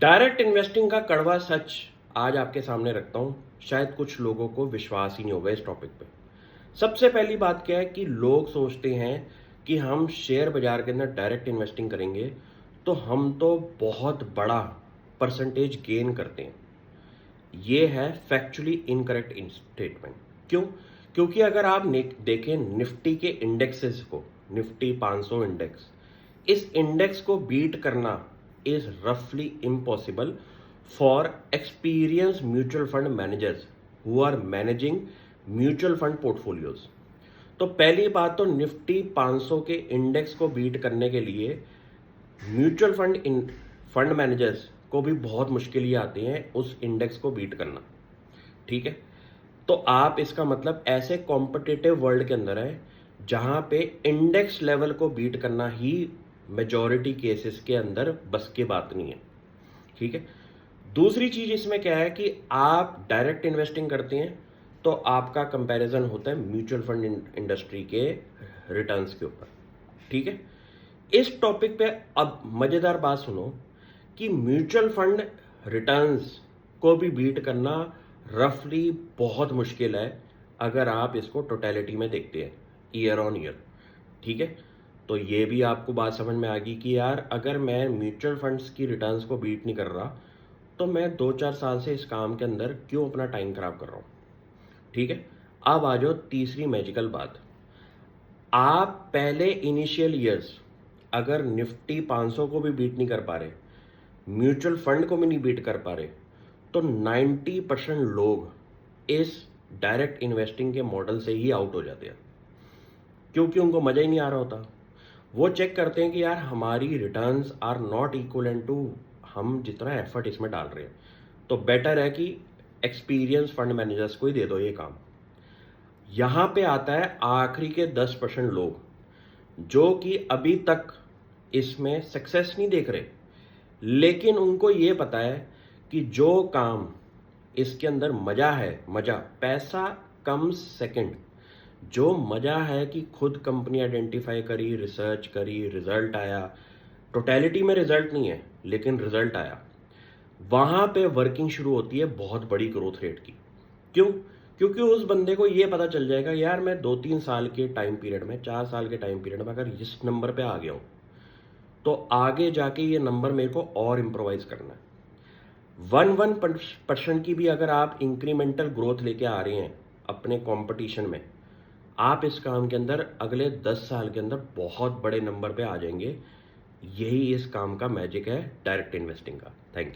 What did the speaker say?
Direct investing का कड़वा सच आज आपके सामने रखता हूं। शायद कुछ लोगों को विश्वास ही नहीं होगा इस टॉपिक पे। सबसे पहली बात क्या है कि लोग सोचते हैं कि हम शेयर बाजार के अंदर डायरेक्ट इन्वेस्टिंग करेंगे तो हम तो बहुत बड़ा परसेंटेज गेन करते हैं। ये है फैक्चुअली इनकरेक्ट स्टेटमेंट। क्यों? क्योंकि अगर आप देखें निफ्टी के इंडेक्सेस को, निफ्टी 500 इंडेक्स, इस इंडेक्स को बीट करना इज रफली impossible for experience mutual fund managers who are managing mutual fund portfolios. तो पहली बात तो निफ्टी 500 के इंडेक्स को बीट करने के लिए म्यूचुअल फंड मैनेजर्स को भी बहुत मुश्किल ही आती है उस इंडेक्स को बीट करना। ठीक है, तो आप इसका मतलब ऐसे कॉम्पिटिटिव वर्ल्ड के अंदर है जहां पे इंडेक्स लेवल को बीट करना ही मेजॉरिटी केसेस के अंदर बस की बात नहीं है। ठीक है, दूसरी चीज इसमें क्या है कि आप डायरेक्ट इन्वेस्टिंग करते हैं तो आपका कंपैरिजन होता है म्यूचुअल फंड इंडस्ट्री के रिटर्न्स के ऊपर। ठीक है, इस टॉपिक पे अब मजेदार बात सुनो कि म्यूचुअल फंड रिटर्न्स को भी बीट करना रफली बहुत मुश्किल है अगर आप इसको टोटलिटी में देखते हैं ईयर ऑन ईयर। ठीक है, तो ये भी आपको बात समझ में आ गई कि यार अगर मैं म्यूचुअल फंड्स की रिटर्न्स को बीट नहीं कर रहा तो मैं 2-4 साल से इस काम के अंदर क्यों अपना टाइम खराब कर रहा हूँ। ठीक है, अब आ जाओ तीसरी मैजिकल बात। आप पहले इनिशियल ईयर्स अगर निफ्टी 500 को भी बीट नहीं कर पा रहे, म्यूचुअल फंड को भी नहीं बीट कर पा रहे, तो 90% लोग इस डायरेक्ट इन्वेस्टिंग के मॉडल से ही आउट हो जाते हैं क्योंकि उनको मजा ही नहीं आ रहा होता। वो चेक करते हैं कि यार हमारी returns are not equal to हम जितना एफर्ट इसमें डाल रहे हैं, तो बेटर है कि एक्सपीरियंस फंड मैनेजर्स को ही दे दो ये काम। यहां पे आता है आखिरी के 10% लोग जो कि अभी तक इसमें सक्सेस नहीं देख रहे, लेकिन उनको ये पता है कि जो काम इसके अंदर मजा है, मजा पैसा कम सेकंड, जो मजा है कि खुद कंपनी आइडेंटिफाई करी, रिसर्च करी, रिजल्ट आया, टोटलिटी में रिजल्ट नहीं है लेकिन रिजल्ट आया, वहां पे वर्किंग शुरू होती है बहुत बड़ी ग्रोथ रेट की। क्यों? क्योंकि उस बंदे को ये पता चल जाएगा यार मैं 2-3 साल के टाइम पीरियड में, 4 साल के टाइम पीरियड में अगर इस नंबर पे आ गया हूं तो आगे जाके ये नंबर मेरे को और इम्प्रोवाइज करना है। 1% की भी अगर आप इंक्रीमेंटल ग्रोथ लेके आ रहे हैं अपने कंपटीशन में, आप इस काम के अंदर अगले 10 साल के अंदर बहुत बड़े नंबर पे आ जाएंगे। यही इस काम का मैजिक है डायरेक्ट इन्वेस्टिंग का। Thank you.